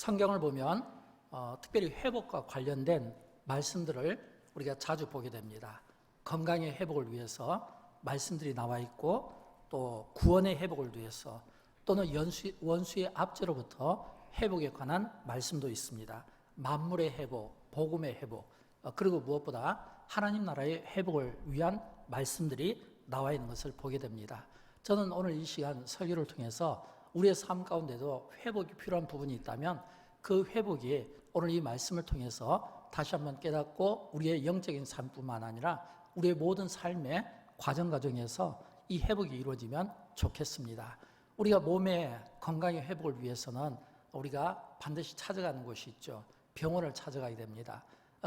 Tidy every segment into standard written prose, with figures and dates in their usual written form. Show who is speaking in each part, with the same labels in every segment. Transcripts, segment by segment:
Speaker 1: 성경을 보면 특별히 회복과 관련된 말씀들을 우리가 자주 보게 됩니다. 건강의 회복을 위해서 말씀들이 나와 있고, 또 구원의 회복을 위해서, 또는 원수의 압제로부터 회복에 관한 말씀도 있습니다. 만물의 회복, 복음의 회복, 그리고 무엇보다 하나님 나라의 회복을 위한 말씀들이 나와 있는 것을 보게 됩니다. 저는 오늘 이 시간 설교를 통해서 우리의 삶 가운데도 회복이 필요한 부분이 있다면 그 회복이 오늘 이 말씀을 통해서 다시 한번 깨닫고 우리의 영적인 삶뿐만 아니라 우리의 모든 삶의 과정에서 이 회복이 이루어지면 좋겠습니다. 우리가 몸의 건강의 회복을 위해서는 우리가 반드시 찾아가는 곳이 있죠. 병원을 찾아가야 됩니다.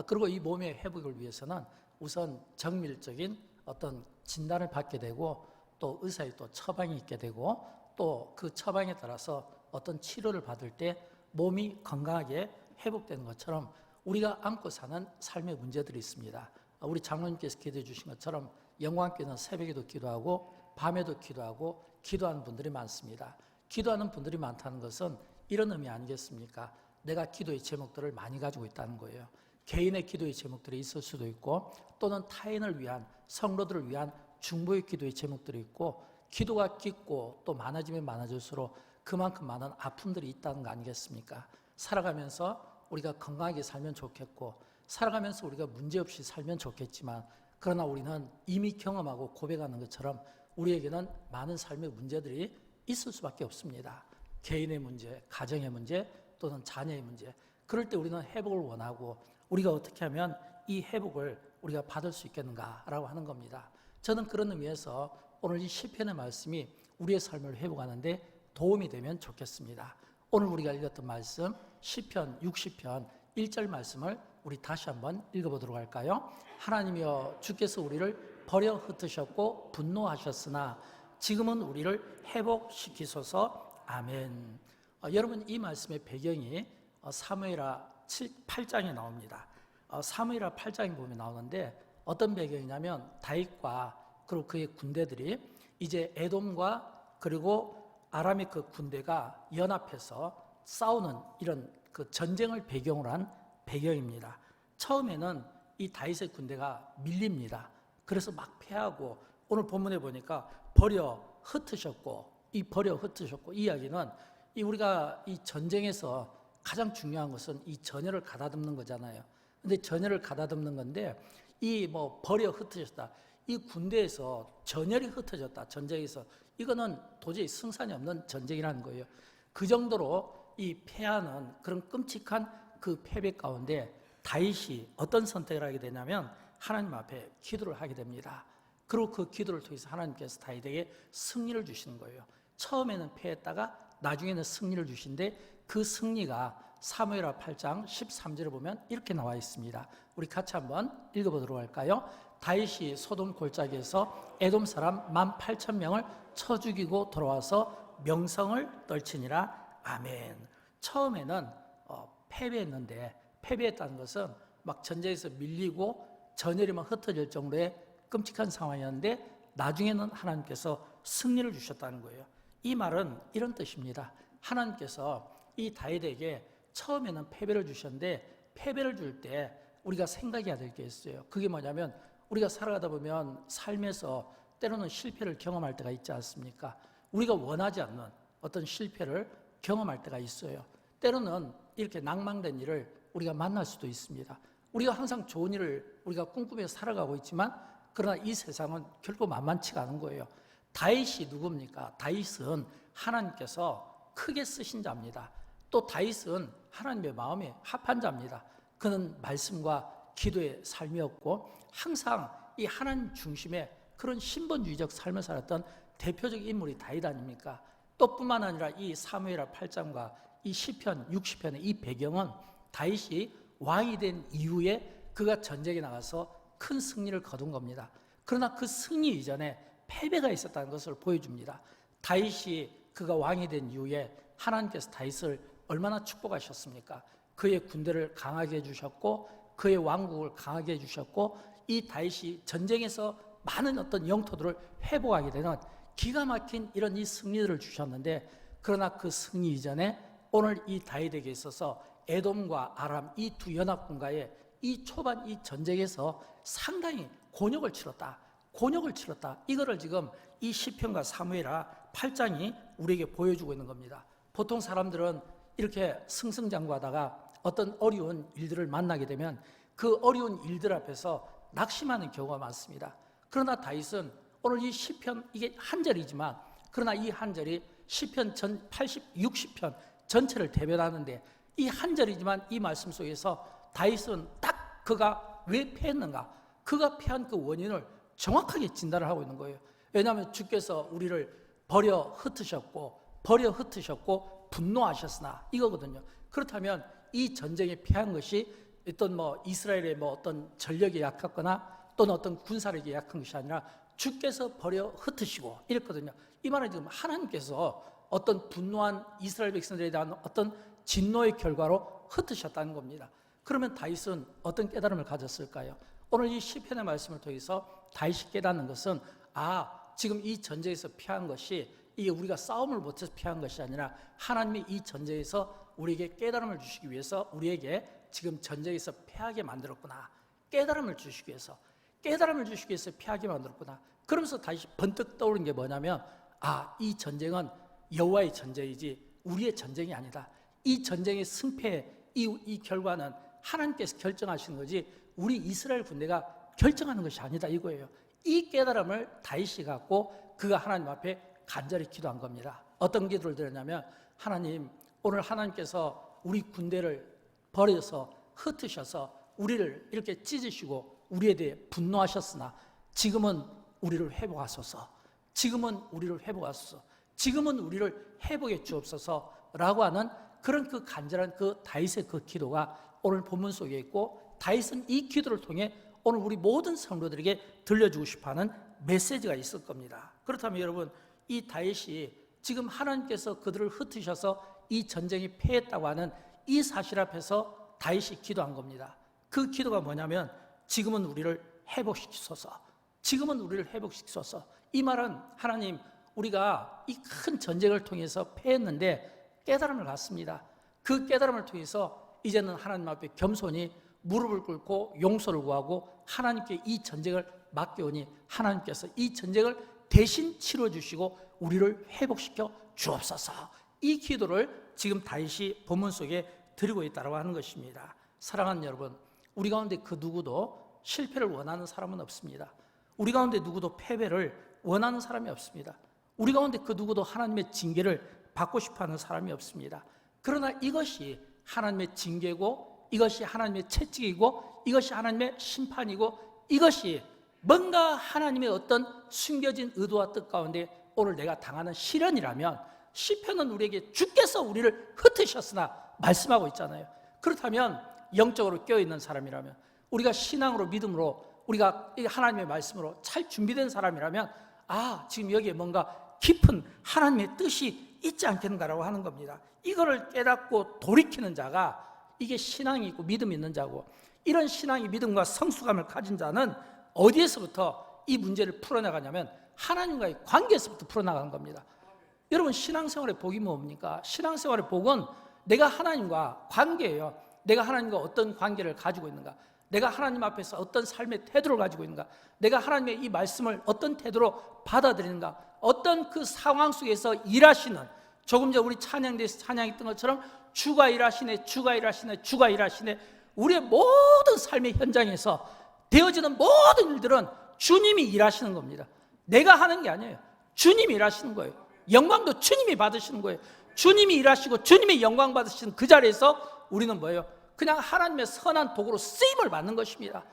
Speaker 1: 그리고 이 몸의 회복을 위해서는 우선 정밀적인 어떤 진단을 받게 되고, 또 의사의 또 처방이 있게 되고, 또 그 처방에 따라서 어떤 치료를 받을 때 몸이 건강하게 회복되는 것처럼 우리가 안고 사는 삶의 문제들이 있습니다. 우리 장로님께서 기도해 주신 것처럼 영광교회는 새벽에도 기도하고 밤에도 기도하고 기도하는 분들이 많습니다. 기도하는 분들이 많다는 것은 이런 의미 아니겠습니까? 내가 기도의 제목들을 많이 가지고 있다는 거예요. 개인의 기도의 제목들이 있을 수도 있고, 또는 타인을 위한, 성도들을 위한 중보의 기도의 제목들이 있고, 기도가 깊고 또 많아지면 많아질수록 그만큼 많은 아픔들이 있다는 거 아니겠습니까? 살아가면서 우리가 건강하게 살면 좋겠고, 살아가면서 우리가 문제없이 살면 좋겠지만, 그러나 우리는 이미 경험하고 고백하는 것처럼 우리에게는 많은 삶의 문제들이 있을 수밖에 없습니다. 개인의 문제, 가정의 문제, 또는 자녀의 문제. 그럴 때 우리는 회복을 원하고, 우리가 어떻게 하면 이 회복을 우리가 받을 수 있겠는가라고 하는 겁니다. 저는 그런 의미에서 오늘 이 시편의 말씀이 우리의 삶을 회복하는데 도움이 되면 좋겠습니다. 오늘 우리가 읽었던 말씀 시편 60편 1절 말씀을 우리 다시 한번 읽어보도록 할까요? 하나님이여, 주께서 우리를 버려 흩으셨고 분노하셨으나 지금은 우리를 회복시키소서. 아멘. 여러분, 이 말씀의 배경이 사무엘하 8장에 나옵니다. 사무엘하 8장에 보면 나오는데 어떤 배경이냐면 다윗과 그리고 그의 군대들이 이제 에돔과 그리고 아람의 그 군대가 연합해서 싸우는 이런 그 전쟁을 배경으로 한 배경입니다. 처음에는 이 다윗의 군대가 밀립니다. 그래서 막 패하고, 오늘 본문에 보니까 버려 흩으셨고, 이 이야기는 우리가 이 전쟁에서 가장 중요한 것은 이 전열을 가다듬는 거잖아요. 근데 전열을 가다듬는 건데, 버려 흩으셨다, 이 군대에서 전열이 흩어졌다, 전쟁에서, 이거는 도저히 승산이 없는 전쟁이라는 거예요. 그 정도로 이 패하는 그런 끔찍한 그 패배 가운데 다윗이 어떤 선택을 하게 되냐면 하나님 앞에 기도를 하게 됩니다. 그리고 그 기도를 통해서 하나님께서 다윗에게 승리를 주시는 거예요. 처음에는 패했다가 나중에는 승리를 주신데, 그 승리가 사무엘하 8장 13절을 보면 이렇게 나와 있습니다. 우리 같이 한번 읽어보도록 할까요? 다윗이 소돔 골짜기에서 에돔 사람 18,000명을 쳐 죽이고 돌아와서 명성을 떨치니라. 아멘. 처음에는 패배했는데, 패배했다는 것은 막 전쟁에서 밀리고 전열이 막 흩어질 정도의 끔찍한 상황이었는데, 나중에는 하나님께서 승리를 주셨다는 거예요. 이 말은 이런 뜻입니다. 하나님께서 이 다윗에게 처음에는 패배를 주셨는데, 패배를 줄 때 우리가 생각해야 될 게 있어요. 그게 뭐냐면, 우리가 살아가다 보면 삶에서 때로는 실패를 경험할 때가 있지 않습니까? 우리가 원하지 않는 어떤 실패를 경험할 때가 있어요. 때로는 이렇게 낭망된 일을 우리가 만날 수도 있습니다. 우리가 항상 좋은 일을 우리가 꿈꾸며 살아가고 있지만, 그러나 이 세상은 결코 만만치가 않은 거예요. 다윗이 누굽니까? 다윗은 하나님께서 크게 쓰신 자입니다. 또 다윗은 하나님의 마음에 합한 자입니다. 그는 말씀과 기도의 삶이었고, 항상 이 하나님 중심의 그런 신본주의적 삶을 살았던 대표적 인물이 다윗 아닙니까? 또 뿐만 아니라 이 사무엘하 8장과 이 시편 60편의 이 배경은 다윗이 왕이 된 이후에 그가 전쟁에 나가서 큰 승리를 거둔 겁니다. 그러나 그 승리 이전에 패배가 있었다는 것을 보여줍니다. 다윗이 그가 왕이 된 이후에 하나님께서 다윗을 얼마나 축복하셨습니까? 그의 군대를 강하게 해주셨고, 그의 왕국을 강하게 해주셨고, 이 다윗이 전쟁에서 많은 어떤 영토들을 회복하게 되는 기가 막힌 이런 이 승리들을 주셨는데, 그러나 그 승리 이전에 오늘 이 다윗에게 있어서 에돔과 아람 이 두 연합군과의 이 초반 이 전쟁에서 상당히 곤욕을 치렀다. 이거를 지금 이 시편과 사무엘하 8장이 우리에게 보여주고 있는 겁니다. 보통 사람들은 이렇게 승승장구하다가 어떤 어려운 일들을 만나게 되면 그 어려운 일들 앞에서 낙심하는 경우가 많습니다. 그러나 다윗은 오늘 이 시편, 이게 한 절이지만 그러나 이 한 절이 시편 전 80, 60편 전체를 대변하는데 이 한 절이지만 이 말씀 속에서 다윗은 딱 그가 왜 패했는가, 그가 패한 그 원인을 정확하게 진단을 하고 있는 거예요. 왜냐하면 주께서 우리를 버려 흩으셨고 분노하셨으나 이거거든요. 그렇다면 이 전쟁에 패한 것이 어떤 이스라엘의 어떤 전력이 약했거나 또는 어떤 군사력이 약한 것이 아니라 주께서 버려 흩으시고 이랬거든요. 이 말은 지금 하나님께서 어떤 분노한 이스라엘 백성들에 대한 어떤 진노의 결과로 흩으셨다는 겁니다. 그러면 다윗은 어떤 깨달음을 가졌을까요? 오늘 이 시편의 말씀을 통해서 다윗이 깨닫는 것은 지금 이 전쟁에서 피한 것이 이게 우리가 싸움을 못해서 피한 것이 아니라 하나님이 이 전쟁에서 우리에게 깨달음을 주시기 위해서 우리에게 지금 전쟁에서 패하게 만들었구나. 깨달음을 주시기 위해서 패하게 만들었구나. 그러면서 다시 번뜩 떠오른 게 뭐냐면 이 전쟁은 여호와의 전쟁이지 우리의 전쟁이 아니다. 이 전쟁의 승패, 이 결과는 하나님께서 결정하시는 거지 우리 이스라엘 군대가 결정하는 것이 아니다 이거예요. 이 깨달음을 다윗이 갖고 그가 하나님 앞에 간절히 기도한 겁니다. 어떤 기도를 드렸냐면 하나님, 오늘 하나님께서 우리 군대를 버려서 흩으셔서 우리를 이렇게 찢으시고 우리에 대해 분노하셨으나 지금은 우리를 회복하소서. 지금은 우리를 회복해 주옵소서라고 하는 그런 그 간절한 그 다윗의 그 기도가 오늘 본문 속에 있고, 다윗은 이 기도를 통해 오늘 우리 모든 성도들에게 들려주고 싶어하는 메시지가 있을 겁니다. 그렇다면 여러분, 이 다윗이 지금 하나님께서 그들을 흩으셔서 이 전쟁이 패했다고 하는 이 사실 앞에서 다윗이 기도한 겁니다. 그 기도가 뭐냐면 지금은 우리를 회복시키소서. 이 말은 하나님, 우리가 이 큰 전쟁을 통해서 패했는데 깨달음을 갖습니다. 그 깨달음을 통해서 이제는 하나님 앞에 겸손히 무릎을 꿇고 용서를 구하고 하나님께 이 전쟁을 맡겨오니 하나님께서 이 전쟁을 대신 치러주시고 우리를 회복시켜 주옵소서. 이 기도를 지금 다윗이 본문 속에 드리고 있다고 하는 것입니다. 사랑하는 여러분, 우리 가운데 그 누구도 실패를 원하는 사람은 없습니다. 우리 가운데 누구도 패배를 원하는 사람이 없습니다. 우리 가운데 그 누구도 하나님의 징계를 받고 싶어하는 사람이 없습니다. 그러나 이것이 하나님의 징계고, 이것이 하나님의 채찍이고, 이것이 하나님의 심판이고, 이것이 뭔가 하나님의 어떤 숨겨진 의도와 뜻 가운데 오늘 내가 당하는 시련이라면, 시편은 우리에게 주께서 우리를 흩으셨으나 말씀하고 있잖아요. 그렇다면 영적으로 깨어있는 사람이라면, 우리가 신앙으로 믿음으로 우리가 하나님의 말씀으로 잘 준비된 사람이라면 지금 여기에 뭔가 깊은 하나님의 뜻이 있지 않겠는가라고 하는 겁니다. 이거를 깨닫고 돌이키는 자가 이게 신앙이 있고 믿음이 있는 자고, 이런 신앙이 믿음과 성숙함을 가진 자는 어디에서부터 이 문제를 풀어나가냐면 하나님과의 관계에서부터 풀어나가는 겁니다. 여러분, 신앙생활의 복이 뭡니까? 신앙생활의 복은 내가 하나님과 관계예요. 내가 하나님과 어떤 관계를 가지고 있는가, 내가 하나님 앞에서 어떤 삶의 태도를 가지고 있는가, 내가 하나님의 이 말씀을 어떤 태도로 받아들이는가, 어떤 그 상황 속에서 일하시는, 조금 전 우리 찬양대에서 찬양했던 것처럼 주가 일하시네, 우리의 모든 삶의 현장에서 되어지는 모든 일들은 주님이 일하시는 겁니다. 내가 하는 게 아니에요. 주님이 일하시는 거예요. 영광도 주님이 받으시는 거예요. 주님이 일하시고 주님이 영광 받으시는 그 자리에서 우리는 뭐예요? 그냥 하나님의 선한 도구로 쓰임을 받는 것입니다.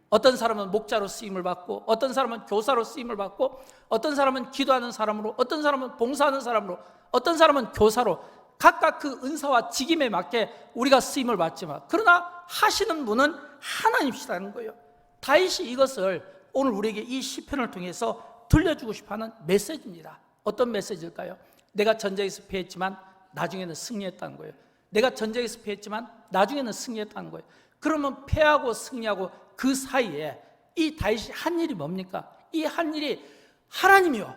Speaker 1: 어떤 사람은 목자로 쓰임을 받고, 어떤 사람은 교사로 쓰임을 받고, 어떤 사람은 기도하는 사람으로, 어떤 사람은 봉사하는 사람으로, 어떤 사람은 교사로, 각각 그 은사와 직임에 맞게 우리가 쓰임을 받지만, 그러나 하시는 분은 하나님이시라는 거예요. 다윗이 이것을 오늘 우리에게 이 시편을 통해서 들려주고 싶어하는 메시지입니다. 어떤 메시지일까요? 내가 전쟁에서 패했지만 나중에는 승리했다는 거예요. 내가 전쟁에서 패했지만 나중에는 승리했다는 거예요. 그러면 패하고 승리하고 그 사이에 이 다윗이 한 일이 뭡니까? 이 한 일이 하나님이요,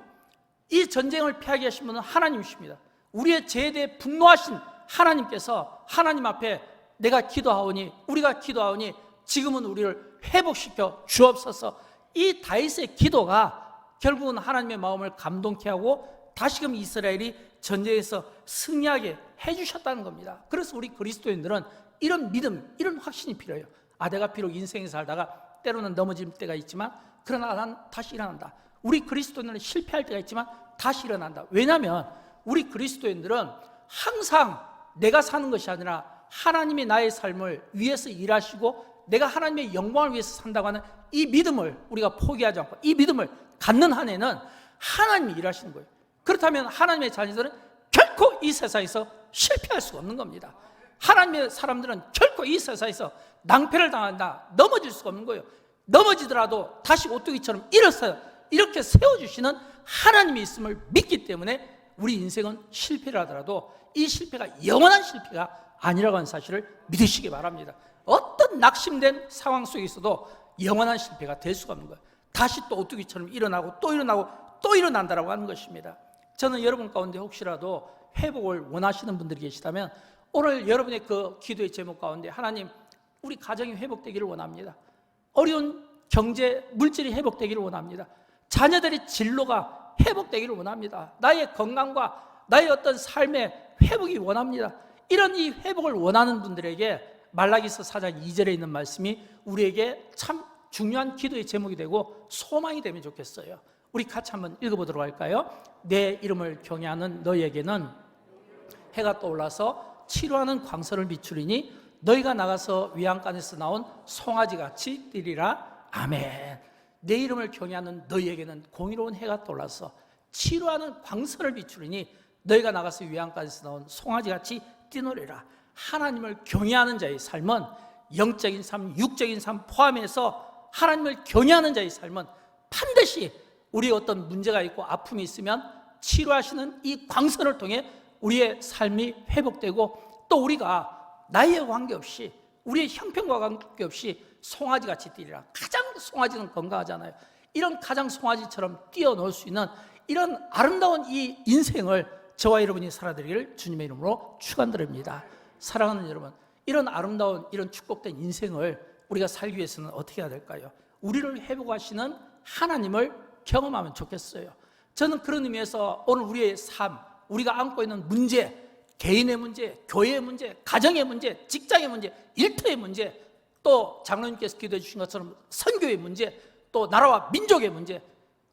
Speaker 1: 이 전쟁을 패하게 하신 분은 하나님이십니다. 우리의 죄에 대해 분노하신 하나님께서 하나님 앞에 내가 기도하오니, 우리가 기도하오니 지금은 우리를 회복시켜 주옵소서. 이 다윗의 기도가 결국은 하나님의 마음을 감동케 하고 다시금 이스라엘이 전쟁에서 승리하게 해주셨다는 겁니다. 그래서 우리 그리스도인들은 이런 믿음, 이런 확신이 필요해요. 내가 비록 인생에 살다가 때로는 넘어질 때가 있지만 그러나 난 다시 일어난다. 우리 그리스도인들은 실패할 때가 있지만 다시 일어난다. 왜냐하면 우리 그리스도인들은 항상 내가 사는 것이 아니라 하나님이 나의 삶을 위해서 일하시고 내가 하나님의 영광을 위해서 산다고 하는 이 믿음을 우리가 포기하지 않고 이 믿음을 갖는 한 해는 하나님이 일하시는 거예요. 그렇다면 하나님의 자녀들은 결코 이 세상에서 실패할 수가 없는 겁니다. 하나님의 사람들은 결코 이 세상에서 낭패를 당한다, 넘어질 수가 없는 거예요. 넘어지더라도 다시 오뚜기처럼 일어서 이렇게 세워주시는 하나님이 있음을 믿기 때문에 우리 인생은 실패를 하더라도 이 실패가 영원한 실패가 아니라고 하는 사실을 믿으시기 바랍니다. 어떤 낙심된 상황 속에 있어도 영원한 실패가 될 수가 없는 거예요. 다시 또 오뚜기처럼 일어나고 또 일어나고 또 일어난다라고 하는 것입니다. 저는 여러분 가운데 혹시라도 회복을 원하시는 분들이 계시다면 오늘 여러분의 그 기도의 제목 가운데 하나님, 우리 가정이 회복되기를 원합니다. 어려운 경제, 물질이 회복되기를 원합니다. 자녀들의 진로가 회복되기를 원합니다. 나의 건강과 나의 어떤 삶의 회복이 원합니다. 이런 이 회복을 원하는 분들에게 말라기서 4장 2절에 있는 말씀이 우리에게 참 중요한 기도의 제목이 되고 소망이 되면 좋겠어요. 우리 같이 한번 읽어보도록 할까요? 내 이름을 경외하는 너희에게는 해가 떠올라서 치루하는 광선을 비추리니 너희가 나가서 위안간에서 나온 송아지같이 뛰리라. 아멘. 내 이름을 경외하는 너희에게는 공의로운 해가 떠올라서 치루하는 광선을 비추리니 너희가 나가서 위안간에서 나온 송아지같이 뛰노래라. 하나님을 경외하는 자의 삶은 영적인 삶, 육적인 삶 포함해서 하나님을 경외하는 자의 삶은 반드시 우리의 어떤 문제가 있고 아픔이 있으면 치료하시는 이 광선을 통해 우리의 삶이 회복되고 또 우리가 나이에 관계없이 우리의 형편과 관계없이 송아지같이 뛰리라. 가장 송아지는 건강하잖아요. 이런 가장 송아지처럼 뛰어놀 수 있는 이런 아름다운 이 인생을 저와 여러분이 살아드리기를 주님의 이름으로 축원드립니다. 사랑하는 여러분, 이런 아름다운 이런 축복된 인생을 우리가 살기 위해서는 어떻게 해야 될까요? 우리를 회복하시는 하나님을 경험하면 좋겠어요. 저는 그런 의미에서 오늘 우리의 삶, 우리가 안고 있는 문제, 개인의 문제, 교회의 문제, 가정의 문제, 직장의 문제, 일터의 문제, 또 장로님께서 기도해 주신 것처럼 선교의 문제, 또 나라와 민족의 문제,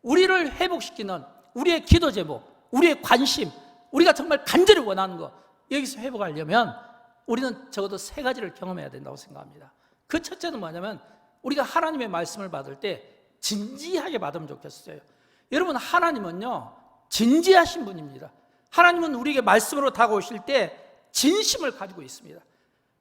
Speaker 1: 우리를 회복시키는 우리의 기도 제목, 우리의 관심, 우리가 정말 간절히 원하는 것, 여기서 회복하려면 우리는 적어도 세 가지를 경험해야 된다고 생각합니다. 그 첫째는 뭐냐면 우리가 하나님의 말씀을 받을 때 진지하게 받으면 좋겠어요. 여러분, 하나님은요 진지하신 분입니다. 하나님은 우리에게 말씀으로 다가오실 때 진심을 가지고 있습니다.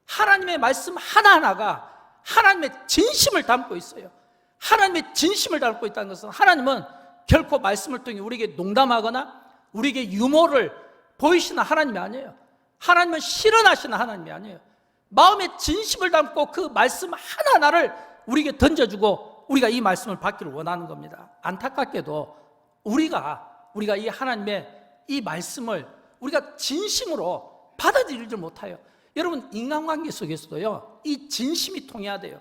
Speaker 1: 하나님의 말씀 하나하나가 하나님의 진심을 담고 있어요. 하나님의 진심을 담고 있다는 것은 하나님은 결코 말씀을 통해 우리에게 농담하거나 우리에게 유머를 보이시는 하나님이 아니에요. 하나님은 실현하시는 하나님이 아니에요. 마음에 진심을 담고 그 말씀 하나하나를 우리에게 던져주고 우리가 이 말씀을 받기를 원하는 겁니다. 안타깝게도 우리가 이 하나님의 이 말씀을 우리가 진심으로 받아들이지 못해요. 여러분, 인간관계 속에서도요 이 진심이 통해야 돼요.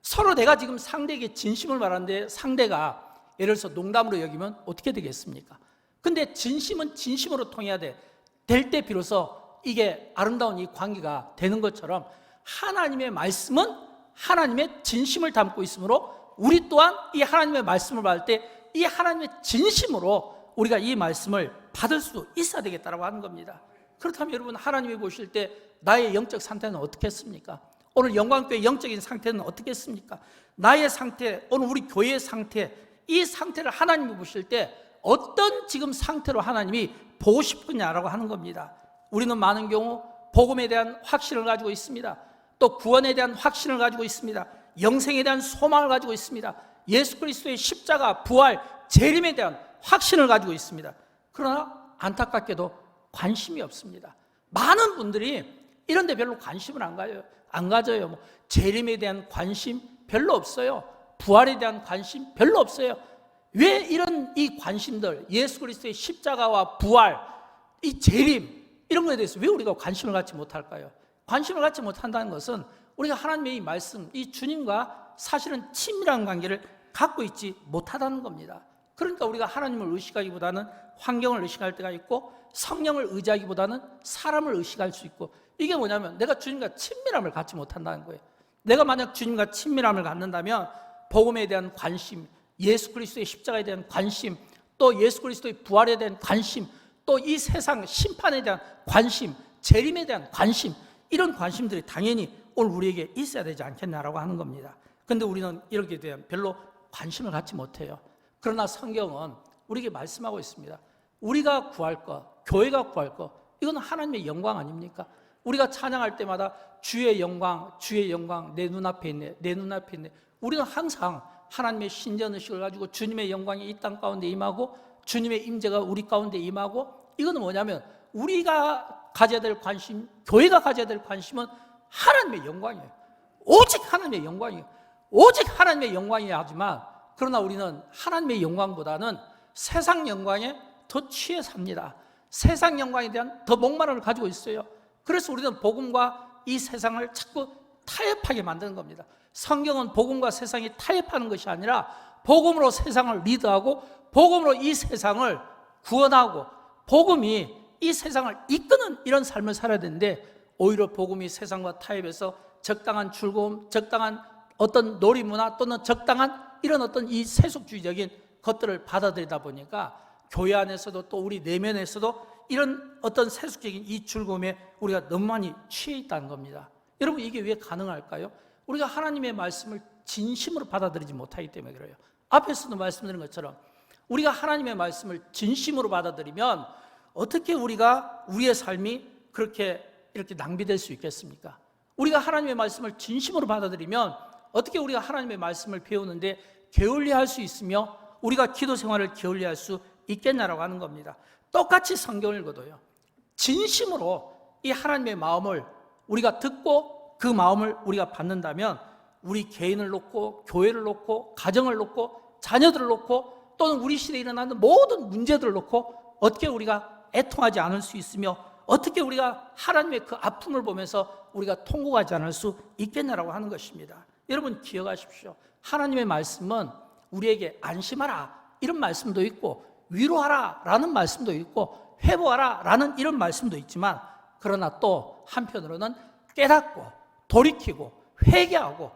Speaker 1: 서로 내가 지금 상대에게 진심을 말하는데 상대가 예를 들어서 농담으로 여기면 어떻게 되겠습니까? 근데 진심은 진심으로 통해야 돼. 될 때 비로소 이게 아름다운 이 관계가 되는 것처럼 하나님의 말씀은 하나님의 진심을 담고 있으므로 우리 또한 이 하나님의 말씀을 받을 때 이 하나님의 진심으로 우리가 이 말씀을 받을 수 있어야 되겠다라고 하는 겁니다. 그렇다면 여러분, 하나님이 보실 때 나의 영적 상태는 어떻겠습니까? 오늘 영광교회 영적인 상태는 어떻겠습니까? 나의 상태, 오늘 우리 교회의 상태, 이 상태를 하나님이 보실 때 어떤 지금 상태로 하나님이 보고 싶으냐라고 하는 겁니다. 우리는 많은 경우 복음에 대한 확신을 가지고 있습니다. 또 구원에 대한 확신을 가지고 있습니다. 영생에 대한 소망을 가지고 있습니다. 예수 그리스도의 십자가, 부활, 재림에 대한 확신을 가지고 있습니다. 그러나 안타깝게도 관심이 없습니다. 많은 분들이 이런 데 별로 관심을 안 가져요. 재림에 대한 관심 별로 없어요. 부활에 대한 관심 별로 없어요. 왜 이런 이 관심들, 예수 그리스도의 십자가와 부활, 이 재림, 이런 거에 대해서 왜 우리가 관심을 갖지 못할까요? 관심을 갖지 못한다는 것은 우리가 하나님의 이 말씀, 이 주님과 사실은 친밀한 관계를 갖고 있지 못하다는 겁니다. 그러니까 우리가 하나님을 의식하기보다는 환경을 의식할 때가 있고, 성령을 의지하기보다는 사람을 의식할 수 있고, 이게 뭐냐면 내가 주님과 친밀함을 갖지 못한다는 거예요. 내가 만약 주님과 친밀함을 갖는다면 복음에 대한 관심, 예수 그리스도의 십자가에 대한 관심, 또 예수 그리스도의 부활에 대한 관심, 또 이 세상 심판에 대한 관심, 재림에 대한 관심, 이런 관심들이 당연히 오늘 우리에게 있어야 되지 않겠냐라고 하는 겁니다. 그런데 우리는 이렇게 대한 별로 관심을 갖지 못해요. 그러나 성경은 우리에게 말씀하고 있습니다. 우리가 구할 것, 교회가 구할 것, 이건 하나님의 영광 아닙니까? 우리가 찬양할 때마다 주의 영광, 주의 영광 내 눈앞에 있네, 내 눈앞에 있네. 우리는 항상 하나님의 신전의식을 가지고 주님의 영광이 이 땅 가운데 임하고 주님의 임재가 우리 가운데 임하고, 이거는 뭐냐면 우리가 가져야 될 관심, 교회가 가져야 될 관심은 하나님의 영광이에요. 오직 하나님의 영광이에요. 오직 하나님의 영광이야 하지만, 그러나 우리는 하나님의 영광보다는 세상 영광에 더 취해 삽니다. 세상 영광에 대한 더 목마름을 가지고 있어요. 그래서 우리는 복음과 이 세상을 자꾸 타협하게 만드는 겁니다. 성경은 복음과 세상이 타협하는 것이 아니라 복음으로 세상을 리드하고 복음으로 이 세상을 구원하고 복음이 이 세상을 이끄는 이런 삶을 살아야 되는데, 오히려 복음이 세상과 타협해서 적당한 즐거움, 적당한 어떤 놀이문화 또는 적당한 이런 어떤 이 세속주의적인 것들을 받아들이다 보니까 교회 안에서도 또 우리 내면에서도 이런 어떤 세속적인 이 즐거움에 우리가 너무 많이 취해 있다는 겁니다. 여러분, 이게 왜 가능할까요? 우리가 하나님의 말씀을 진심으로 받아들이지 못하기 때문에 그래요. 앞에서도 말씀드린 것처럼 우리가 하나님의 말씀을 진심으로 받아들이면 어떻게 우리가 우리의 삶이 그렇게 이렇게 낭비될 수 있겠습니까? 우리가 하나님의 말씀을 진심으로 받아들이면 어떻게 우리가 하나님의 말씀을 배우는데 게을리할 수 있으며 우리가 기도 생활을 게을리할 수 있겠냐라고 하는 겁니다. 똑같이 성경을 읽어도요, 진심으로 이 하나님의 마음을 우리가 듣고 그 마음을 우리가 받는다면 우리 개인을 놓고 교회를 놓고 가정을 놓고 자녀들을 놓고 또는 우리 시대에 일어나는 모든 문제들을 놓고 어떻게 우리가 애통하지 않을 수 있으며 어떻게 우리가 하나님의 그 아픔을 보면서 우리가 통곡하지 않을 수 있겠냐라고 하는 것입니다. 여러분, 기억하십시오. 하나님의 말씀은 우리에게 안심하라 이런 말씀도 있고 위로하라 라는 말씀도 있고 회복하라 라는 이런 말씀도 있지만, 그러나 또 한편으로는 깨닫고 돌이키고 회개하고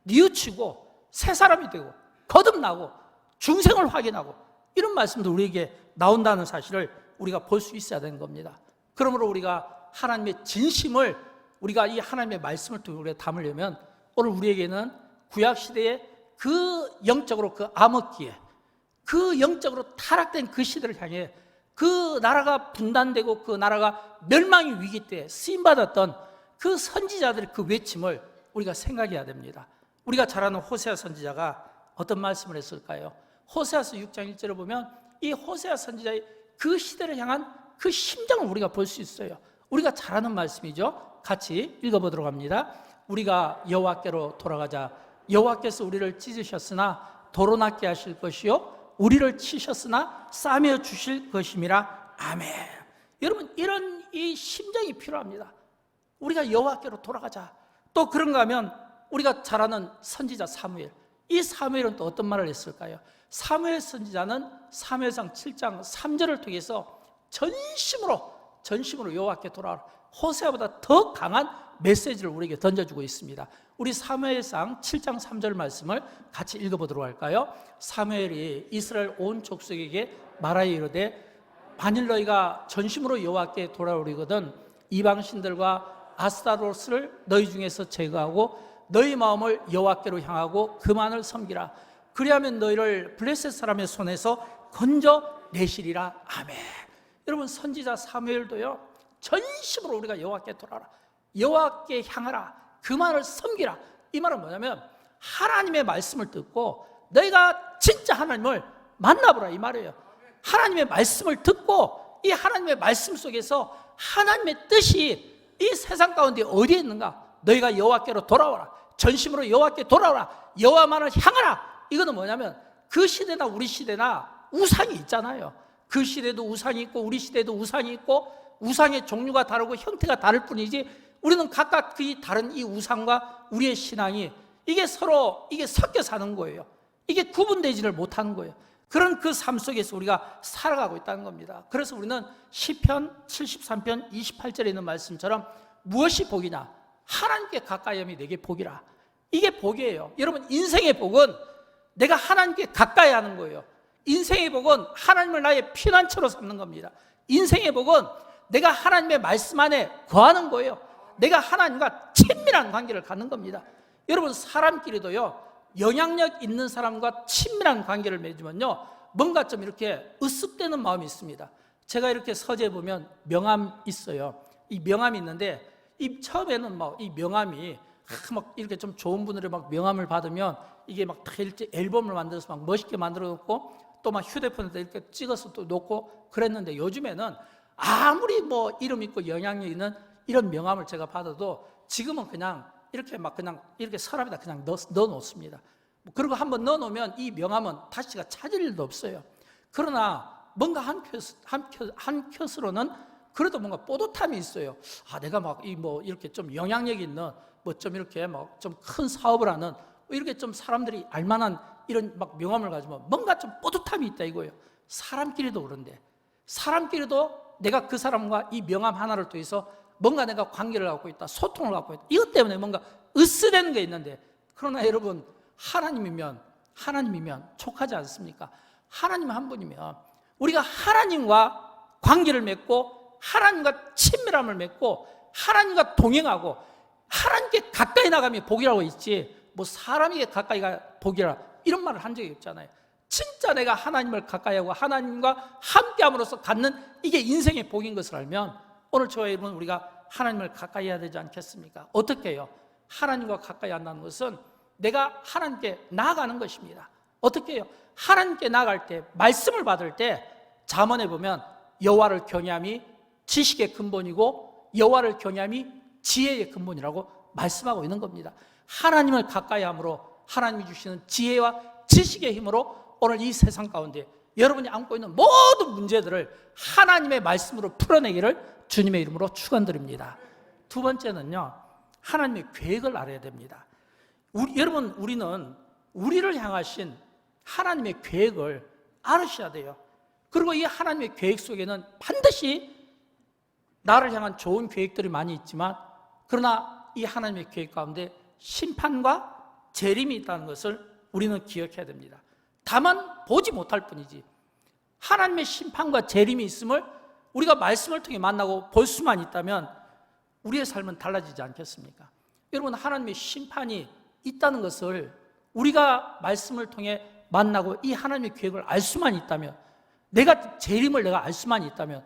Speaker 1: 뉘우치고 새 사람이 되고 거듭나고 중생을 확인하고 이런 말씀도 우리에게 나온다는 사실을 우리가 볼 수 있어야 되는 겁니다. 그러므로 우리가 하나님의 진심을, 우리가 이 하나님의 말씀을 통해 우리가 담으려면 오늘 우리에게는 구약시대의 그 영적으로 그 암흑기에 그 영적으로 타락된 그 시대를 향해 그 나라가 분단되고 그 나라가 멸망의 위기 때 쓰임받았던 그 선지자들의 그 외침을 우리가 생각해야 됩니다. 우리가 잘 아는 호세아 선지자가 어떤 말씀을 했을까요? 호세아서 6장 1절을 보면 이 호세아 선지자의 그 시대를 향한 그 심정을 우리가 볼 수 있어요. 우리가 잘 아는 말씀이죠. 같이 읽어보도록 합니다. 우리가 여호와께로 돌아가자. 여호와께서 우리를 찢으셨으나 도로낫게 하실 것이요 우리를 치셨으나 싸매어 주실 것임이라. 아멘. 여러분, 이런 이 심정이 필요합니다. 우리가 여호와께로 돌아가자. 또 그런가 하면 우리가 잘 아는 선지자 사무엘, 이 사무엘은 또 어떤 말을 했을까요? 사무엘 선지자는 사무엘상 7장 3절을 통해서 전심으로 여호와께 돌아오라, 호세아보다 더 강한 메시지를 우리에게 던져주고 있습니다. 우리 사무엘상 7장 3절 말씀을 같이 읽어보도록 할까요? 사무엘이 이스라엘 온 족속에게 말하여 이르되 만일 너희가 전심으로 여호와께 돌아오리거든 이방신들과 아스타로스를 너희 중에서 제거하고 너희 마음을 여호와께로 향하고 그만을 섬기라. 그리하면 너희를 블레셋 사람의 손에서 건져내시리라. 아멘. 여러분, 선지자 사무엘도요, 전심으로 우리가 여호와께 돌아라, 여호와께 향하라, 그만을 섬기라. 이 말은 뭐냐면 하나님의 말씀을 듣고 너희가 진짜 하나님을 만나보라 이 말이에요. 하나님의 말씀을 듣고 이 하나님의 말씀 속에서 하나님의 뜻이 이 세상 가운데 어디에 있는가? 너희가 여호와께로 돌아오라, 전심으로 여호와께 돌아오라, 여호와만을 향하라. 이거는 뭐냐면 그 시대나 우리 시대나 우상이 있잖아요. 그 시대도 우상이 있고 우리 시대도 우상이 있고 우상의 종류가 다르고 형태가 다를 뿐이지 우리는 각각 그 다른 이 우상과 우리의 신앙이 이게 서로 이게 섞여 사는 거예요. 이게 구분되지를 못하는 거예요. 그런 그 삶 속에서 우리가 살아가고 있다는 겁니다. 그래서 우리는 시편 73편 28절에 있는 말씀처럼 무엇이 복이냐? 하나님께 가까이 함이 내게 복이라. 이게 복이에요. 여러분, 인생의 복은 내가 하나님께 가까이 하는 거예요. 인생의 복은 하나님을 나의 피난처로 삼는 겁니다. 인생의 복은 내가 하나님의 말씀 안에 거하는 거예요. 내가 하나님과 친밀한 관계를 갖는 겁니다. 여러분, 사람끼리도요, 영향력 있는 사람과 친밀한 관계를 맺으면요, 뭔가 좀 이렇게 으쓱대는 마음이 있습니다. 제가 이렇게 서재에 보면 명함 있어요. 이 명함이 있는데, 이 처음에는 막 이 명함이 막 이렇게 좀 좋은 분들의 막 명함을 받으면 이게 막 다 앨범을 만들어서 막 멋있게 만들어 놓고 또 막 휴대폰에다 이렇게 찍어서 또 놓고 그랬는데, 요즘에는 아무리 뭐 이름 있고 영향력 있는 이런 명함을 제가 받아도 지금은 그냥 이렇게 막 그냥 이렇게 서랍에다 그냥 넣어 놓습니다. 그리고 한번 넣어 놓으면 이 명함은 다시 제가 찾을 일도 없어요. 그러나 뭔가 한켠으로는 그래도 뭔가 뿌듯함이 있어요. 아, 내가 막 이 뭐 이렇게 좀 영향력 있는 뭐 좀 이렇게 막 좀 큰 사업을 하는 이렇게 좀 사람들이 알만한 이런 막 명함을 가지면 뭔가 좀 뿌듯함이 있다 이거예요. 사람끼리도 그런데, 사람끼리도 내가 그 사람과 이 명함 하나를 통해서 뭔가 내가 관계를 갖고 있다, 소통을 갖고 있다, 이것 때문에 뭔가 으스대는 게 있는데, 그러나 여러분, 하나님이면 촉하지 않습니까? 하나님 한 분이면 우리가 하나님과 관계를 맺고 하나님과 친밀함을 맺고 하나님과 동행하고 하나님께 가까이 나가면 복이라고 있지, 뭐 사람에게 가까이가 복이라 이런 말을 한 적이 없잖아요. 진짜 내가 하나님을 가까이하고 하나님과 함께함으로써 갖는 이게 인생의 복인 것을 알면 오늘 저와 여러분, 우리가 하나님을 가까이 해야 되지 않겠습니까? 어떻게 해요? 하나님과 가까이 한다는 것은 내가 하나님께 나아가는 것입니다. 어떻게 해요? 하나님께 나아갈 때, 말씀을 받을 때 잠언에 보면 여호와를 경외함이 지식의 근본이고 여호와를 경외함이 지혜의 근본이라고 말씀하고 있는 겁니다. 하나님을 가까이 함으로 하나님이 주시는 지혜와 지식의 힘으로 오늘 이 세상 가운데 여러분이 안고 있는 모든 문제들을 하나님의 말씀으로 풀어내기를 주님의 이름으로 축원드립니다. 두 번째는요, 하나님의 계획을 알아야 됩니다. 여러분, 우리는 우리를 향하신 하나님의 계획을 알으셔야 돼요. 그리고 이 하나님의 계획 속에는 반드시 나를 향한 좋은 계획들이 많이 있지만, 그러나 이 하나님의 계획 가운데 심판과 재림이 있다는 것을 우리는 기억해야 됩니다. 다만 보지 못할 뿐이지, 하나님의 심판과 재림이 있음을 우리가 말씀을 통해 만나고 볼 수만 있다면 우리의 삶은 달라지지 않겠습니까? 여러분, 하나님의 심판이 있다는 것을 우리가 말씀을 통해 만나고 이 하나님의 계획을 알 수만 있다면, 내가 재림을 내가 알 수만 있다면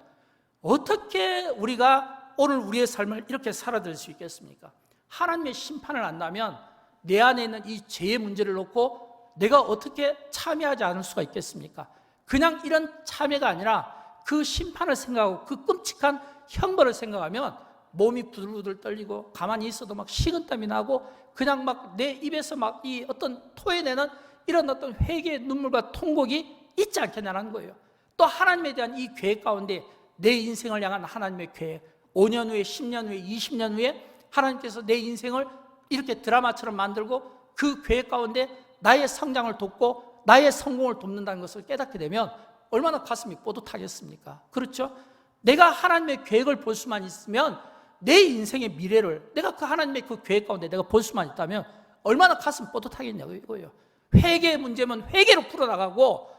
Speaker 1: 어떻게 우리가 오늘 우리의 삶을 이렇게 살아들 수 있겠습니까? 하나님의 심판을 안다면 내 안에 있는 이 죄의 문제를 놓고 내가 어떻게 참여하지 않을 수가 있겠습니까? 그냥 이런 참여가 아니라 그 심판을 생각하고 그 끔찍한 형벌을 생각하면 몸이 부들부들 떨리고 가만히 있어도 막 식은땀이 나고 그냥 막 내 입에서 막 이 어떤 토해내는 이런 어떤 회개의 눈물과 통곡이 있지 않겠냐는 거예요. 또 하나님에 대한 이 계획 가운데 내 인생을 향한 하나님의 계획, 5년 후에, 10년 후에, 20년 후에 하나님께서 내 인생을 이렇게 드라마처럼 만들고 그 계획 가운데 나의 성장을 돕고 나의 성공을 돕는다는 것을 깨닫게 되면 얼마나 가슴이 뿌듯하겠습니까? 그렇죠? 내가 하나님의 계획을 볼 수만 있으면 내 인생의 미래를 내가 그 하나님의 그 계획 가운데 내가 볼 수만 있다면 얼마나 가슴 뿌듯하겠냐고 이거예요. 회개의 문제면 회개로 풀어나가고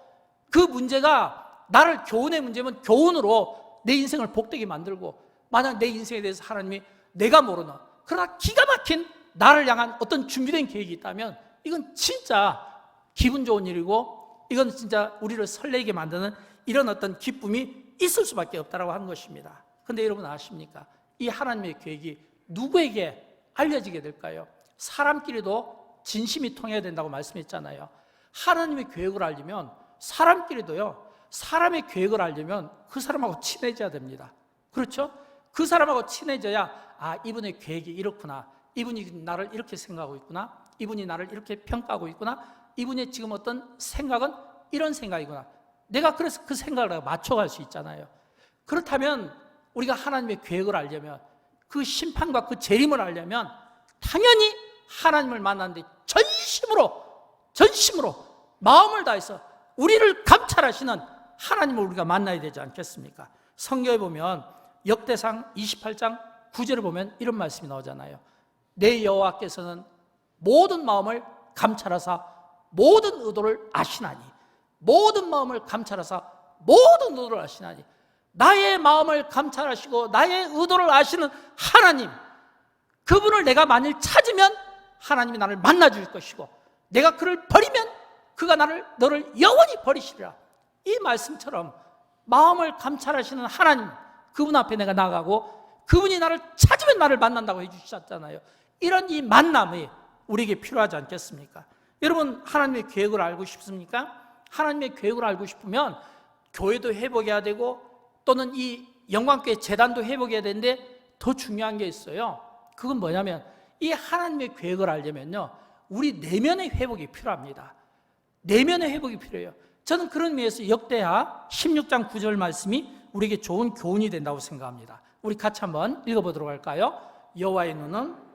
Speaker 1: 그 문제가 나를 교훈의 문제면 교훈으로 내 인생을 복되게 만들고, 만약 내 인생에 대해서 하나님이 내가 모르는 그러나 기가 막힌 나를 향한 어떤 준비된 계획이 있다면 이건 진짜 기분 좋은 일이고 이건 진짜 우리를 설레게 만드는 이런 어떤 기쁨이 있을 수밖에 없다라고 하는 것입니다. 그런데 여러분 아십니까? 이 하나님의 계획이 누구에게 알려지게 될까요? 사람끼리도 진심이 통해야 된다고 말씀했잖아요. 하나님의 계획을 알려면 사람끼리도요, 사람의 계획을 알려면 그 사람하고 친해져야 됩니다. 그렇죠? 그 사람하고 친해져야 아, 이분의 계획이 이렇구나, 이분이 나를 이렇게 생각하고 있구나, 이분이 나를 이렇게 평가하고 있구나, 이분의 지금 어떤 생각은 이런 생각이구나, 내가 그래서 그 생각을 맞춰갈 수 있잖아요. 그렇다면 우리가 하나님의 계획을 알려면, 그 심판과 그 재림을 알려면 당연히 하나님을 만나는데 전심으로 마음을 다해서 우리를 감찰하시는 하나님을 우리가 만나야 되지 않겠습니까? 성경에 보면 역대상 28장 9절을 보면 이런 말씀이 나오잖아요. 내 여호와께서는 모든 마음을 감찰하사 모든 의도를 아시나니, 모든 마음을 감찰하사 모든 의도를 아시나니, 나의 마음을 감찰하시고 나의 의도를 아시는 하나님, 그분을 내가 만일 찾으면 하나님이 나를 만나줄 것이고, 내가 그를 버리면 그가 너를 영원히 버리시리라. 이 말씀처럼 마음을 감찰하시는 하나님, 그분 앞에 내가 나가고 그분이 나를 찾으면 나를 만난다고 해주셨잖아요. 이런 이 만남이 우리에게 필요하지 않겠습니까? 여러분, 하나님의 계획을 알고 싶습니까? 하나님의 계획을 알고 싶으면 교회도 회복해야 되고, 또는 이 영광교회 재단도 회복해야 되는데, 더 중요한 게 있어요. 그건 뭐냐면, 이 하나님의 계획을 알려면요, 우리 내면의 회복이 필요합니다. 내면의 회복이 필요해요. 저는 그런 의미에서 역대하 16장 9절 말씀이 우리에게 좋은 교훈이 된다고 생각합니다. 우리 같이 한번 읽어보도록 할까요? 여호와의 눈은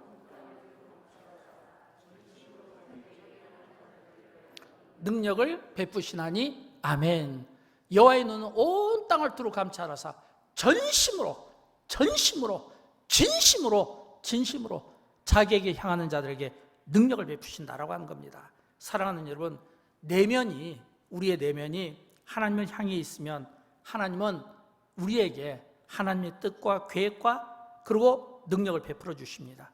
Speaker 1: 능력을 베푸시나니 아멘. 여호와의 눈은 온 땅을 두루 감찰하사 진심으로 자기에게 향하는 자들에게 능력을 베푸신다라고 하는 겁니다. 사랑하는 여러분, 우리의 내면이 하나님을 향해 있으면 하나님은 우리에게 하나님의 뜻과 계획과 그리고 능력을 베풀어 주십니다.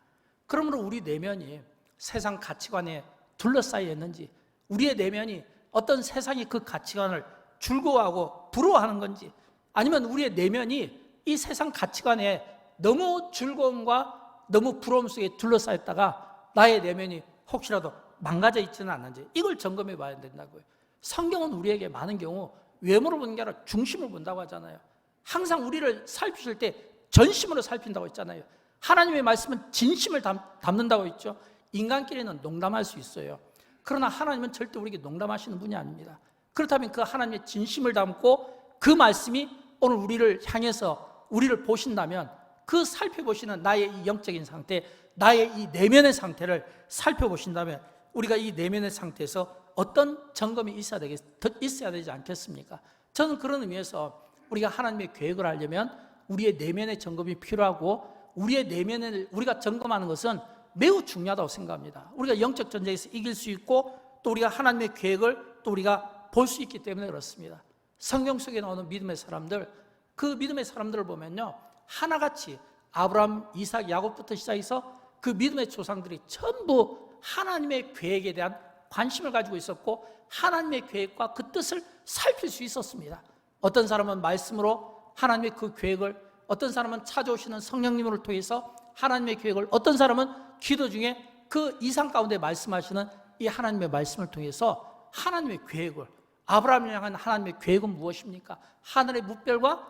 Speaker 1: 그러므로 우리 내면이 세상 가치관에 둘러싸여 있는지, 우리의 내면이 어떤 세상이 그 가치관을 즐거워하고 부러워하는 건지, 아니면 우리의 내면이 이 세상 가치관에 너무 즐거움과 너무 부러움 속에 둘러싸였다가 나의 내면이 혹시라도 망가져 있지는 않는지, 이걸 점검해 봐야 된다고요. 성경은 우리에게 많은 경우 외모를 보는 게 아니라 중심을 본다고 하잖아요. 항상 우리를 살피실 때 전심으로 살핀다고 했잖아요. 하나님의 말씀은 진심을 담는다고 했죠. 인간끼리는 농담할 수 있어요. 그러나 하나님은 절대 우리에게 농담하시는 분이 아닙니다. 그렇다면 그 하나님의 진심을 담고 그 말씀이 오늘 우리를 향해서 우리를 보신다면, 그 살펴보시는 나의 이 영적인 상태, 나의 이 내면의 상태를 살펴보신다면 우리가 이 내면의 상태에서 어떤 점검이 있어야 되지 않겠습니까? 저는 그런 의미에서 우리가 하나님의 계획을 알려면 우리의 내면의 점검이 필요하고, 우리의 내면을 우리가 점검하는 것은 매우 중요하다고 생각합니다. 우리가 영적 전쟁에서 이길 수 있고, 또 우리가 하나님의 계획을 또 우리가 볼 수 있기 때문에 그렇습니다. 성경 속에 나오는 믿음의 사람들, 그 믿음의 사람들을 보면요, 하나같이 아브라함, 이삭, 야곱부터 시작해서 그 믿음의 조상들이 전부 하나님의 계획에 대한 관심을 가지고 있었고, 하나님의 계획과 그 뜻을 살필 수 있었습니다. 어떤 사람은 말씀으로 하나님의 그 계획을, 어떤 사람은 찾아오시는 성령님을 통해서 하나님의 계획을, 어떤 사람은 기도 중에 그 이상 가운데 말씀하시는 이 하나님의 말씀을 통해서 하나님의 계획을, 아브라함을 향한 하나님의 계획은 무엇입니까? 하늘의 뭇별과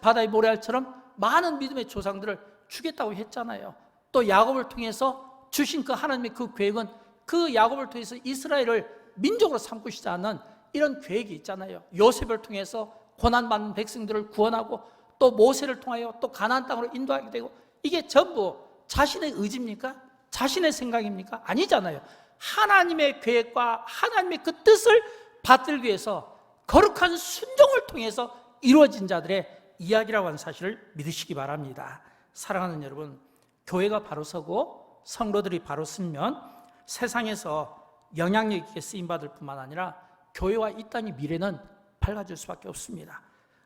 Speaker 1: 바다의 모래알처럼 많은 믿음의 조상들을 주겠다고 했잖아요. 또 야곱을 통해서 주신 그 하나님의 그 계획은 그 야곱을 통해서 이스라엘을 민족으로 삼으시자는 이런 계획이 있잖아요. 요셉을 통해서 고난받는 백성들을 구원하고, 또 모세를 통하여 또 가나안 땅으로 인도하게 되고, 이게 전부 자신의 의지입니까? 자신의 생각입니까? 아니잖아요. 하나님의 계획과 하나님의 그 뜻을 받들기 위해서 거룩한 순종을 통해서 이루어진 자들의 이야기라고 하는 사실을 믿으시기 바랍니다. 사랑하는 여러분, 교회가 바로 서고 성도들이 바로 서면 세상에서 영향력 있게 쓰임받을 뿐만 아니라 교회와 이 땅의 미래는 밝아질 수밖에 없습니다.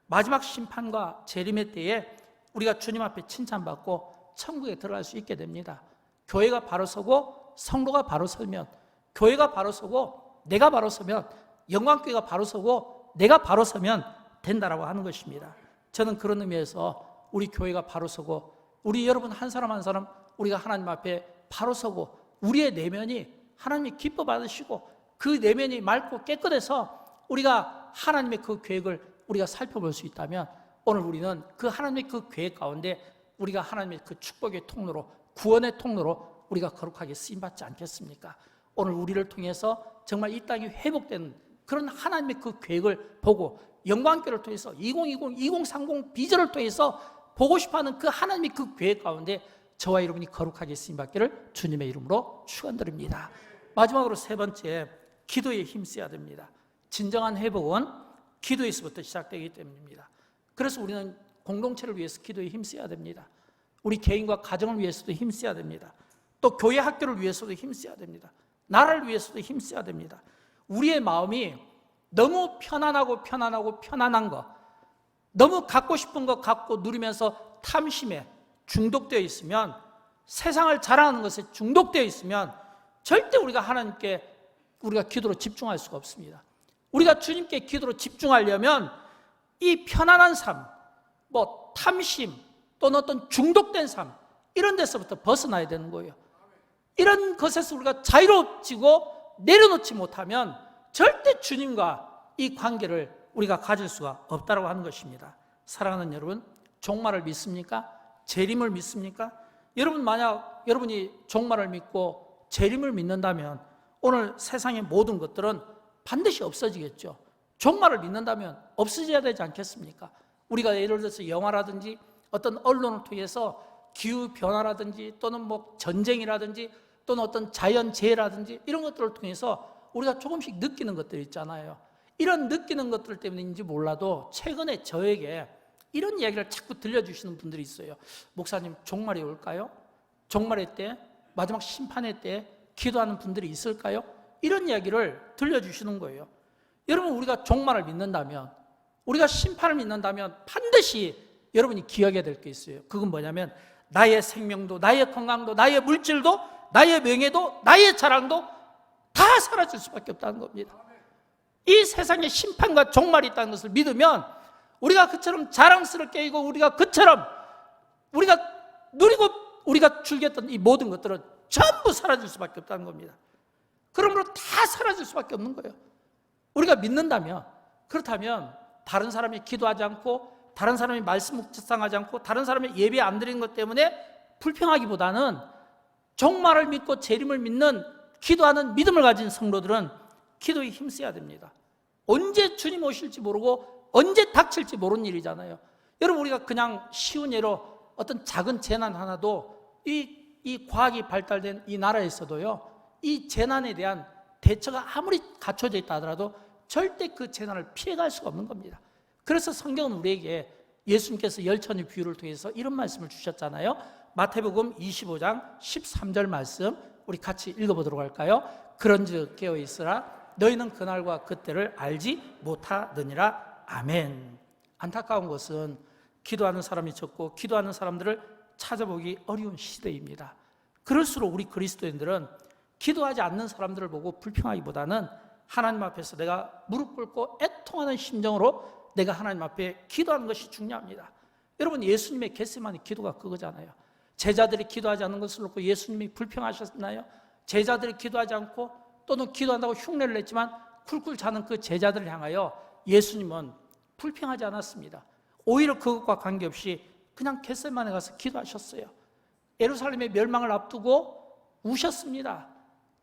Speaker 1: 마지막 심판과 재림의 때에 우리가 주님 앞에 칭찬받고 천국에 들어갈 수 있게 됩니다. 교회가 바로 서고 성도가 바로 서면, 교회가 바로 서고 내가 바로 서면, 영광교회가 바로 서고 내가 바로 서면 된다라고 하는 것입니다. 저는 그런 의미에서 우리 교회가 바로 서고, 우리 여러분 한 사람 한 사람 우리가 하나님 앞에 바로 서고, 우리의 내면이 하나님이 기뻐 받으시고 그 내면이 맑고 깨끗해서 우리가 하나님의 그 계획을 우리가 살펴볼 수 있다면, 오늘 우리는 그 하나님의 그 계획 가운데 우리가 하나님의 그 축복의 통로로, 구원의 통로로 우리가 거룩하게 쓰임받지 않겠습니까? 오늘 우리를 통해서 정말 이 땅이 회복되는 그런 하나님의 그 계획을 보고, 영광교회를 통해서 2020, 2030 비전을 통해서 보고 싶어하는 그 하나님의 그 계획 가운데 저와 여러분이 거룩하게 쓰임받기를 주님의 이름으로 축원드립니다. 마지막으로 세 번째, 기도에 힘써야 됩니다. 진정한 회복은 기도에서부터 시작되기 때문입니다. 그래서 우리는 공동체를 위해서 기도에 힘써야 됩니다. 우리 개인과 가정을 위해서도 힘써야 됩니다. 또 교회 학교를 위해서도 힘써야 됩니다. 나라를 위해서도 힘써야 됩니다. 우리의 마음이 너무 편안한 거, 너무 갖고 싶은 거 갖고 누리면서 탐심에 중독되어 있으면, 세상을 자랑하는 것에 중독되어 있으면 절대 우리가 하나님께 우리가 기도로 집중할 수가 없습니다. 우리가 주님께 기도로 집중하려면 이 편안한 삶, 탐심 또는 어떤 중독된 삶, 이런 데서부터 벗어나야 되는 거예요. 이런 것에서 우리가 자유로워지고 내려놓지 못하면 절대 주님과 이 관계를 우리가 가질 수가 없다고 하는 것입니다. 사랑하는 여러분, 종말을 믿습니까? 재림을 믿습니까? 여러분, 만약 여러분이 종말을 믿고 재림을 믿는다면 오늘 세상의 모든 것들은 반드시 없어지겠죠. 종말을 믿는다면 없어져야 되지 않겠습니까? 우리가 예를 들어서 영화라든지 어떤 언론을 통해서 기후변화라든지 또는 전쟁이라든지 또는 어떤 자연재해라든지 이런 것들을 통해서 우리가 조금씩 느끼는 것들이 있잖아요. 이런 느끼는 것들 때문인지 몰라도 최근에 저에게 이런 이야기를 자꾸 들려주시는 분들이 있어요. 목사님, 종말이 올까요? 종말의 때, 마지막 심판의 때 기도하는 분들이 있을까요? 이런 이야기를 들려주시는 거예요. 여러분, 우리가 종말을 믿는다면, 우리가 심판을 믿는다면 반드시 여러분이 기억해야 될 게 있어요. 그건 뭐냐면 나의 생명도, 나의 건강도, 나의 물질도, 나의 명예도, 나의 자랑도 다 사라질 수밖에 없다는 겁니다. 이 세상에 심판과 종말이 있다는 것을 믿으면 우리가 그처럼 자랑스럽게 이고 우리가 그처럼 우리가 누리고 우리가 즐겼던 이 모든 것들은 전부 사라질 수밖에 없다는 겁니다. 그러므로 다 사라질 수밖에 없는 거예요. 우리가 믿는다면, 그렇다면 다른 사람이 기도하지 않고 다른 사람이 말씀 묵상하지 않고 다른 사람이 예배 안 드리는 것 때문에 불평하기보다는 종말을 믿고 재림을 믿는 기도하는 믿음을 가진 성도들은 기도에 힘써야 됩니다. 언제 주님 오실지 모르고 언제 닥칠지 모르는 일이잖아요. 여러분, 우리가 그냥 쉬운 예로 어떤 작은 재난 하나도 이 과학이 발달된 이 나라에서도요, 이 재난에 대한 대처가 아무리 갖춰져 있다 하더라도 절대 그 재난을 피해갈 수가 없는 겁니다. 그래서 성경은 우리에게 예수님께서 열천의 비유를 통해서 이런 말씀을 주셨잖아요. 마태복음 25장 13절 말씀 우리 같이 읽어보도록 할까요? 그런즉 깨어있으라 너희는 그날과 그때를 알지 못하느니라. 아멘. 안타까운 것은 기도하는 사람이 적고 기도하는 사람들을 찾아보기 어려운 시대입니다. 그럴수록 우리 그리스도인들은 기도하지 않는 사람들을 보고 불평하기보다는 하나님 앞에서 내가 무릎 꿇고 애통하는 심정으로 내가 하나님 앞에 기도하는 것이 중요합니다. 여러분, 예수님의 겟세마니 기도가 그거잖아요. 제자들이 기도하지 않는 것을 놓고 예수님이 불평하셨나요? 제자들이 기도하지 않고 또는 기도한다고 흉내를 냈지만 쿨쿨 자는 그 제자들을 향하여 예수님은 불평하지 않았습니다. 오히려 그것과 관계없이 그냥 겟세마네 가서 기도하셨어요. 예루살렘의 멸망을 앞두고 우셨습니다.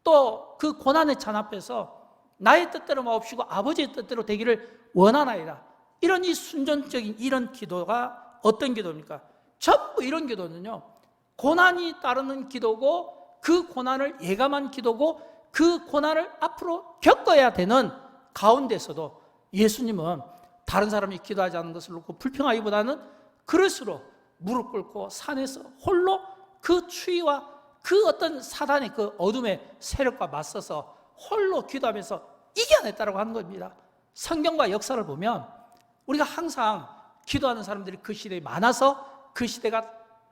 Speaker 1: 또 그 고난의 잔 앞에서 나의 뜻대로 마옵시고 아버지의 뜻대로 되기를 원하나이다. 이런 이 순전적인 이런 기도가 어떤 기도입니까? 전부 이런 기도는요, 고난이 따르는 기도고 그 고난을 예감한 기도고 그 고난을 앞으로 겪어야 되는 가운데서도 예수님은 다른 사람이 기도하지 않는 것을 놓고 불평하기보다는 그럴수록 무릎 꿇고 산에서 홀로 그 추위와 그 어떤 사단의 그 어둠의 세력과 맞서서 홀로 기도하면서 이겨냈다고 하는 겁니다. 성경과 역사를 보면 우리가 항상 기도하는 사람들이 그 시대에 많아서 그 시대가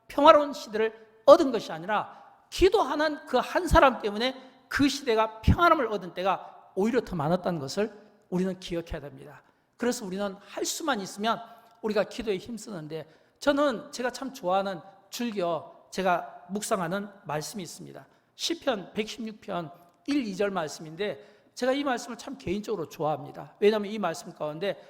Speaker 1: 평화로운 시대를 얻은 것이 아니라 기도하는 그 한 사람 때문에 그 시대가 평안함을 얻은 때가 오히려 더 많았다는 것을 우리는 기억해야 됩니다. 그래서 우리는 할 수만 있으면 우리가 기도에 힘쓰는데, 저는 제가 참 좋아하는 즐겨 제가 묵상하는 말씀이 있습니다. 시편 116편 1, 2절 말씀인데 제가 이 말씀을 참 개인적으로 좋아합니다. 왜냐하면 이 말씀 가운데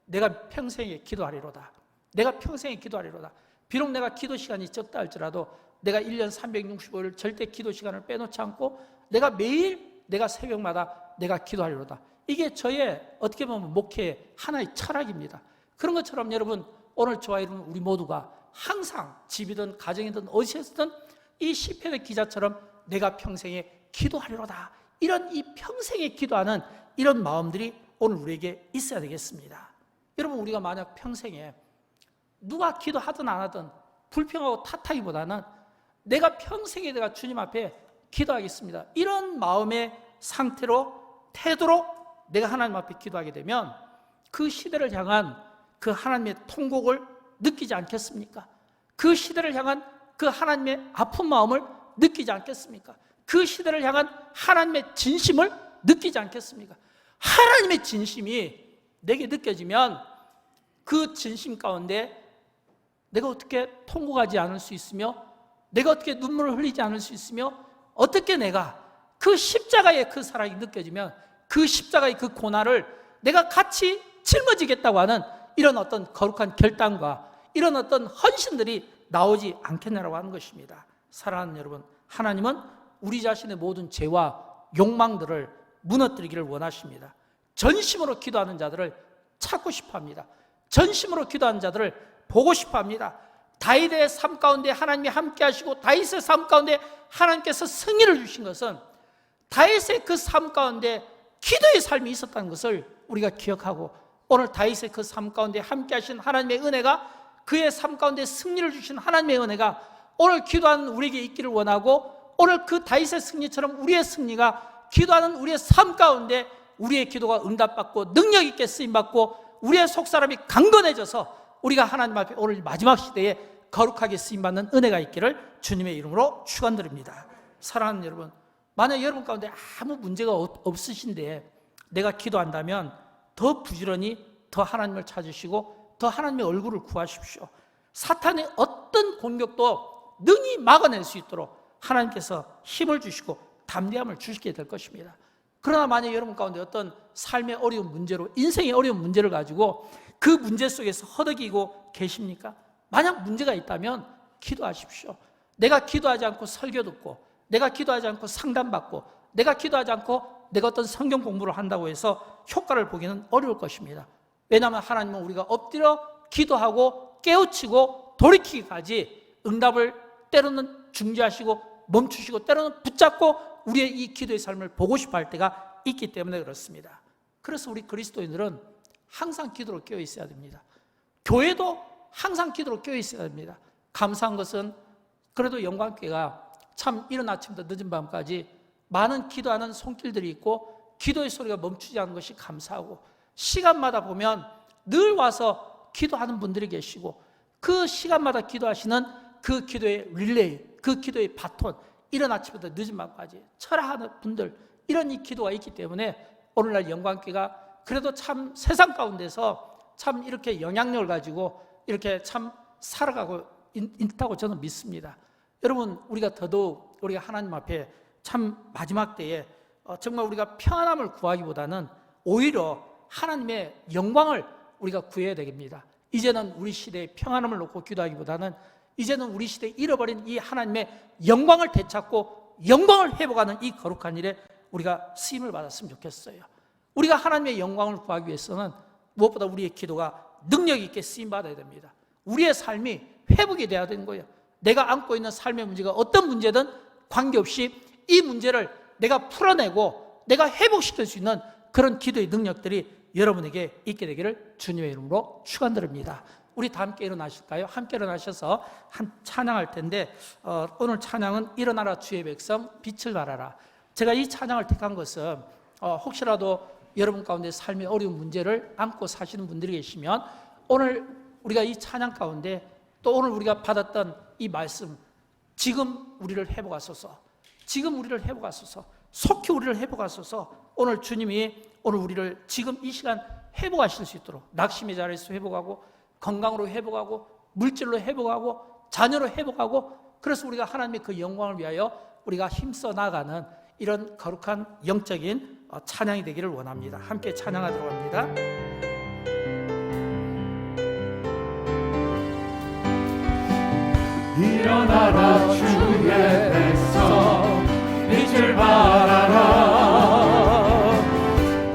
Speaker 1: 내가 평생에 기도하리로다. 내가 평생에 기도하리로다. 비록 내가 기도 시간이 적다 할지라도 내가 1년 365일 절대 기도 시간을 빼놓지 않고 내가 매일 내가 새벽마다 내가 기도하리로다. 이게 저의 어떻게 보면 목회의 하나의 철학입니다. 그런 것처럼 여러분, 오늘 저와 여러분 우리 모두가 항상 집이든 가정이든 어디서든 이 시편의 기자처럼 내가 평생에 기도하리로다, 이런 이 평생에 기도하는 이런 마음들이 오늘 우리에게 있어야 되겠습니다. 여러분, 우리가 만약 평생에 누가 기도하든 안 하든 불평하고 탓하기보다는 내가 평생에 내가 주님 앞에 기도하겠습니다, 이런 마음의 상태로, 태도로 내가 하나님 앞에 기도하게 되면 그 시대를 향한 그 하나님의 통곡을 느끼지 않겠습니까? 그 시대를 향한 그 하나님의 아픈 마음을 느끼지 않겠습니까? 그 시대를 향한 하나님의 진심을 느끼지 않겠습니까? 하나님의 진심이 내게 느껴지면 그 진심 가운데 내가 어떻게 통곡하지 않을 수 있으며, 내가 어떻게 눈물을 흘리지 않을 수 있으며, 어떻게 내가 그 십자가의 그 사랑이 느껴지면 그 십자가의 그 고난을 내가 같이 짊어지겠다고 하는 이런 어떤 거룩한 결단과 이런 어떤 헌신들이 나오지 않겠냐라고 하는 것입니다. 사랑하는 여러분, 하나님은 우리 자신의 모든 죄와 욕망들을 무너뜨리기를 원하십니다. 전심으로 기도하는 자들을 찾고 싶어합니다. 전심으로 기도하는 자들을 보고 싶어합니다. 다윗의 삶 가운데 하나님이 함께 하시고 다윗의 삶 가운데 하나님께서 승리를 주신 것은 다윗의 그 삶 가운데 기도의 삶이 있었다는 것을 우리가 기억하고, 오늘 다윗의 그 삶 가운데 함께 하신 하나님의 은혜가, 그의 삶 가운데 승리를 주신 하나님의 은혜가 오늘 기도하는 우리에게 있기를 원하고, 오늘 그 다윗의 승리처럼 우리의 승리가 기도하는 우리의 삶 가운데 우리의 기도가 응답받고 능력 있게 쓰임받고 우리의 속사람이 강건해져서 우리가 하나님 앞에 오늘 마지막 시대에 거룩하게 쓰임받는 은혜가 있기를 주님의 이름으로 축원드립니다. 사랑하는 여러분, 만약 여러분 가운데 아무 문제가 없으신데 내가 기도한다면 더 부지런히 더 하나님을 찾으시고 더 하나님의 얼굴을 구하십시오. 사탄의 어떤 공격도 능히 막아낼 수 있도록 하나님께서 힘을 주시고 담대함을 주시게 될 것입니다. 그러나 만약 여러분 가운데 어떤 삶의 어려운 문제로, 인생의 어려운 문제를 가지고 그 문제 속에서 허덕이고 계십니까? 만약 문제가 있다면 기도하십시오. 내가 기도하지 않고 설교 듣고, 내가 기도하지 않고 상담받고, 내가 기도하지 않고 내가 어떤 성경 공부를 한다고 해서 효과를 보기는 어려울 것입니다. 왜냐하면 하나님은 우리가 엎드려 기도하고 깨우치고 돌이키기까지 응답을 때로는 중지하시고 멈추시고 때로는 붙잡고 우리의 이 기도의 삶을 보고 싶어 할 때가 있기 때문에 그렇습니다. 그래서 우리 그리스도인들은 항상 기도로 깨어 있어야 됩니다. 교회도 항상 기도로 깨어 있어야 됩니다. 감사한 것은 그래도 영광교회가 참 이른 아침부터 늦은 밤까지 많은 기도하는 손길들이 있고 기도의 소리가 멈추지 않는 것이 감사하고, 시간마다 보면 늘 와서 기도하는 분들이 계시고 그 시간마다 기도하시는 그 기도의 릴레이, 그 기도의 바톤, 이른 아침부터 늦은 밤까지 철학하는 분들, 이런 이 기도가 있기 때문에 오늘날 영광교회가 그래도 참 세상 가운데서 참 이렇게 영향력을 가지고 이렇게 참 살아가고 있다고 저는 믿습니다. 여러분, 우리가 더더욱 우리가 하나님 앞에 참 마지막 때에 정말 우리가 평안함을 구하기보다는 오히려 하나님의 영광을 우리가 구해야 됩니다. 이제는 우리 시대의 평안함을 놓고 기도하기보다는 이제는 우리 시대에 잃어버린 이 하나님의 영광을 되찾고 영광을 회복하는 이 거룩한 일에 우리가 쓰임을 받았으면 좋겠어요. 우리가 하나님의 영광을 구하기 위해서는 무엇보다 우리의 기도가 능력 있게 쓰임받아야 됩니다. 우리의 삶이 회복이 돼야 되는 거예요. 내가 안고 있는 삶의 문제가 어떤 문제든 관계없이 이 문제를 내가 풀어내고 내가 회복시킬 수 있는 그런 기도의 능력들이 여러분에게 있게 되기를 주님의 이름으로 축원드립니다. 우리 다 함께 일어나실까요? 함께 일어나셔서 한 찬양할 텐데 오늘 찬양은 일어나라 주의 백성 빛을 발하라. 제가 이 찬양을 택한 것은 혹시라도 여러분 가운데 삶의 어려운 문제를 안고 사시는 분들이 계시면 오늘 우리가 이 찬양 가운데 또 오늘 우리가 받았던 이 말씀, 지금 우리를 회복하소서, 지금 우리를 회복하소서, 속히 우리를 회복하소서. 오늘 주님이 오늘 우리를 지금 이 시간 회복하실 수 있도록 낙심의 자리에서 회복하고 건강으로 회복하고 물질로 회복하고 자녀로 회복하고, 그래서 우리가 하나님의 그 영광을 위하여 우리가 힘써 나가는 이런 거룩한 영적인 찬양이 되기를 원합니다. 함께 찬양하도록 합니다.
Speaker 2: 일어나라 주의 백성 빛을 발하라.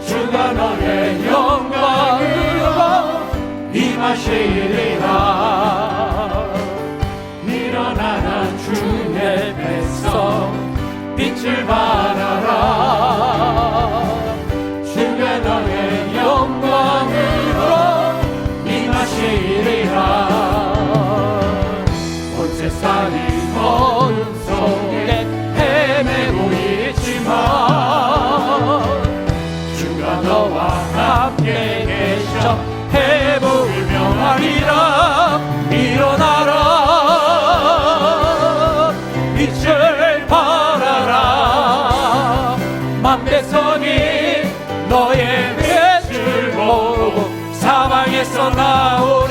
Speaker 2: 주가 너의 영광으로 임하시리라. 빛을 발하라. 주가 너의 영광으로 임하시리라. 온 세상이 어둠 속에 헤매고 있지만 주가 너와 함께 계셔 회복을 명하리라. 일어나라, 빛을 발하라. 만백성이 너의 빛을 보고 사방에서 나오리.